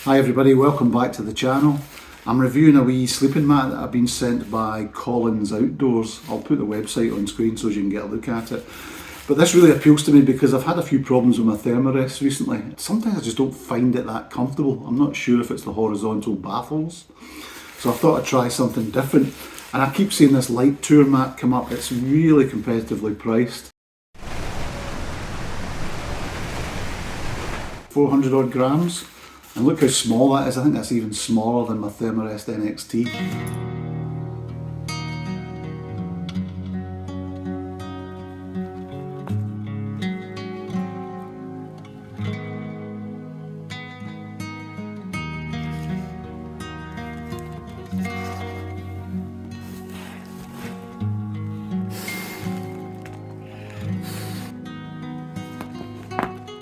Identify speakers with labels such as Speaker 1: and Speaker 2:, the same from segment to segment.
Speaker 1: Hi everybody, welcome back to the channel. I'm reviewing a wee sleeping mat that I've been sent by Collins Outdoors. I'll put the website on screen so you can get a look at it. But this really appeals to me because I've had a few problems with my Thermarest recently. Sometimes I just don't find it that comfortable. I'm not sure if it's the horizontal baffles. So I thought I'd try something different. And I keep seeing this Light Tour mat come up. It's really competitively priced. 400 odd grams. And look how small that is. I think that's even smaller than my Thermarest NXT.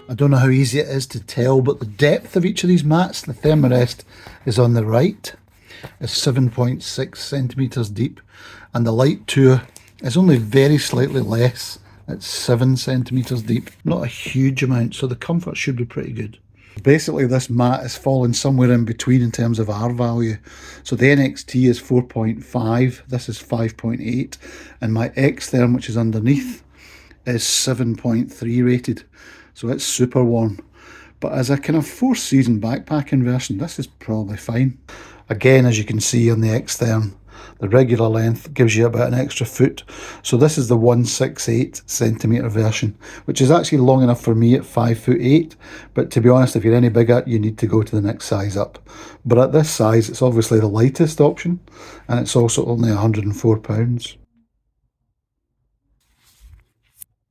Speaker 1: I don't know how easy it is to tell, but the depth of each of these mats, the Thermarest is on the right, is 7.6 centimetres deep, and the Light Tour is only very slightly less, it's 7 centimetres deep. Not a huge amount, so the comfort should be pretty good. Basically this mat is falling somewhere in between in terms of R value. So the NXT is 4.5, this is 5.8, and my Xtherm, which is underneath, is 7.3 rated. So it's super warm. But as a kind of 4-season backpacking version, this is probably fine. Again, as you can see on the Xtherm, the regular length gives you about an extra foot. So this is the 168 centimetre version, which is actually long enough for me at 5'8". But to be honest, if you're any bigger, you need to go to the next size up. But at this size, it's obviously the lightest option, and it's also only £104.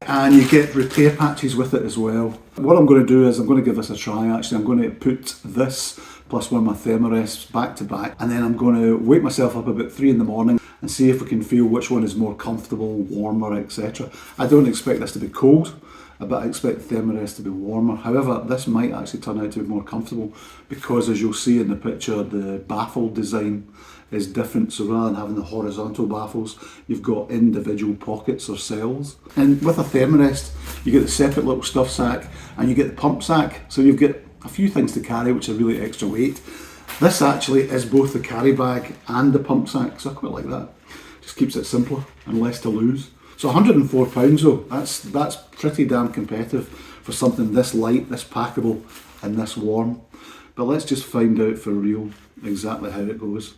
Speaker 1: And you get repair patches with it as well. What I'm going to do is I'm going to give this a try actually. I'm going to put this plus one of my Thermarests back to back, and then I'm going to wake myself up about 3 in the morning and see if we can feel which one is more comfortable, warmer, etc. I don't expect this to be cold, but I expect the Thermarest to be warmer. However, this might actually turn out to be more comfortable because, as you'll see in the picture, the baffle design is different. So rather than having the horizontal baffles, you've got individual pockets or cells. And with a Thermarest, you get the separate little stuff sack and you get the pump sack. So you've got a few things to carry which are really extra weight. This actually is both the carry bag and the pump sack, so I quite like that. Just keeps it simpler and less to lose. So £104 though, that's pretty damn competitive for something this light, this packable and this warm. But let's just find out for real exactly how it goes.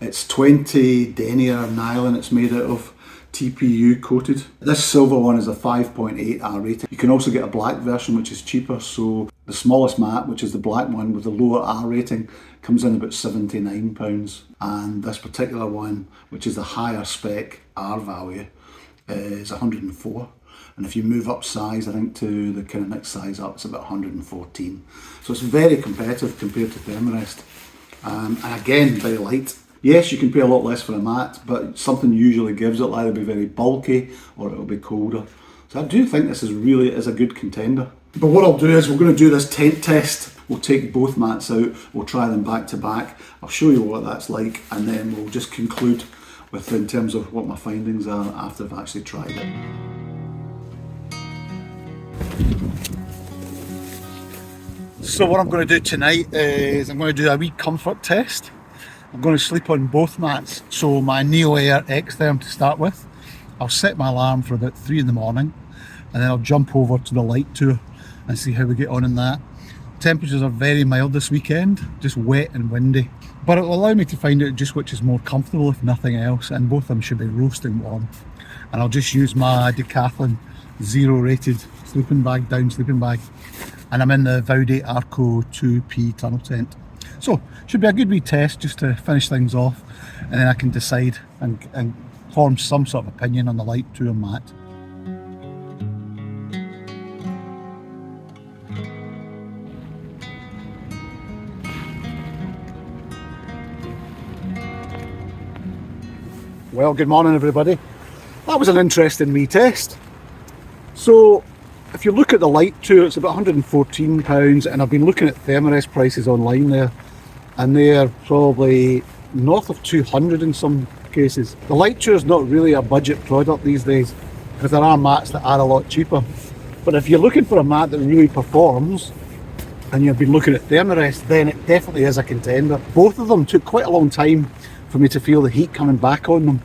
Speaker 1: It's 20 denier nylon it's made out of, TPU coated. This silver one is a 5.8 R rating. You can also get a black version which is cheaper, so the smallest mat, which is the black one with the lower R rating, comes in about £79, and this particular one, which is the higher spec R value, is 104. And if you move up size, I think to the kind of next size up, it's about 114. So it's very competitive compared to Thermarest. And again, very light. Yes, you can pay a lot less for a mat, but something usually gives. It'll either be very bulky or it'll be colder. So I do think this is a good contender. But what I'll do is we're going to do this tent test. We'll take both mats out, we'll try them back to back. I'll show you what that's like, and then we'll just conclude with in terms of what my findings are after I've actually tried it. So what I'm going to do tonight is I'm going to do a wee comfort test. I'm going to sleep on both mats. So my NeoAir Xtherm to start with. I'll set my alarm for about 3 in the morning, and then I'll jump over to the Light Tour and see how we get on in that. Temperatures are very mild this weekend, just wet and windy. But it will allow me to find out just which is more comfortable if nothing else, and both of them should be roasting warm. And I'll just use my Decathlon 0 rated sleeping bag, down sleeping bag. And I'm in the Vaude Arco 2P tunnel tent. So, should be a good wee test just to finish things off, and then I can decide and form some sort of opinion on the Light Tour mat. Well, good morning everybody. That was an interesting wee test. So, if you look at the Light Tour, it's about £114, and I've been looking at Thermarest prices online there, and they're probably north of 200 in some cases. The Light Tour is not really a budget product these days, because there are mats that are a lot cheaper. But if you're looking for a mat that really performs,
Speaker 2: and you've been looking at Thermarest, then it definitely is a contender. Both of them took quite a long time for me to feel the heat coming back on them.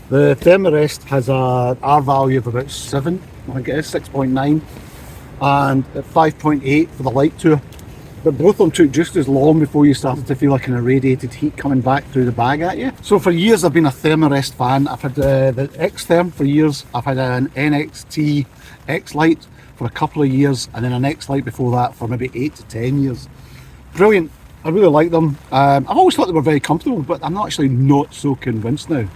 Speaker 2: The Thermarest has a R value of about 7, I think it is 6.9, and at 5.8 for the Light Tour. But both of them took just as long before you started to feel like an irradiated heat coming back through the bag at you. So for years I've been a Thermarest fan. I've had the Xtherm for years. I've had an NXT X Light for a couple of years, and then an X Light before that for maybe 8 to 10 years. Brilliant. I really like them. I've always thought they were very comfortable, but I'm actually not so convinced now.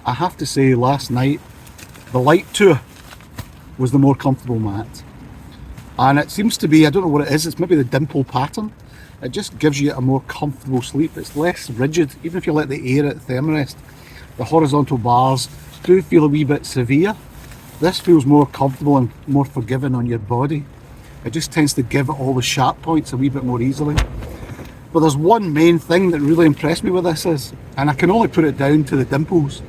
Speaker 2: I have to say, last night the Light Tour was the more comfortable mat. And it seems to be, I don't know what it is, it's maybe the dimple pattern. It just gives you a more comfortable sleep. It's less rigid, even if you let the air at Thermarest. The horizontal bars do feel a wee bit severe. This feels more comfortable and more forgiving on your body. It just tends to give it all the sharp points a wee bit more easily. But there's one main thing that really impressed me with this is, and I can only put it down to the dimples,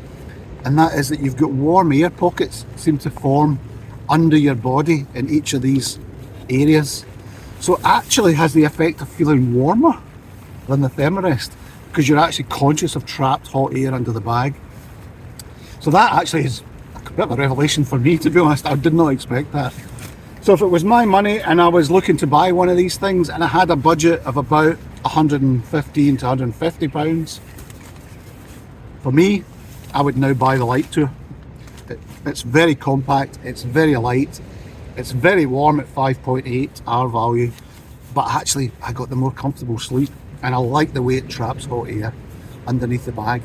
Speaker 2: and that is that you've got warm air pockets seem to form under your body in each of these areas. So it actually has the effect of feeling warmer than the Thermarest, because you're actually conscious of trapped hot air under the bag. So that actually is a bit of a revelation for me, to be honest. I did not expect that. So if it was my money and I was looking to buy one of these things and I had a budget of about 115 to 150 pounds, for me, I would now buy the Light Tour. It's very compact, it's very light, it's very warm at 5.8 R value, but actually I got the more comfortable sleep, and I like the way it traps hot air underneath the bag.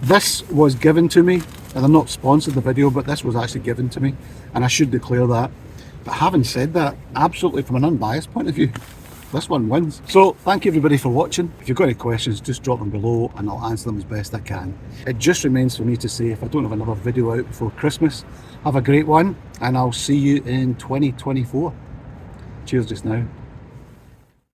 Speaker 2: This was given to me, and I'm not sponsored the video, but this was actually given to me, and I should declare that. But having said that, absolutely from an unbiased point of view, this one wins. So thank you everybody for watching. If you've got any questions, just drop them below and I'll answer them as best I can. It just remains for me to say, if I don't have another video out before Christmas, have a great one, and I'll see you in 2024. Cheers just now.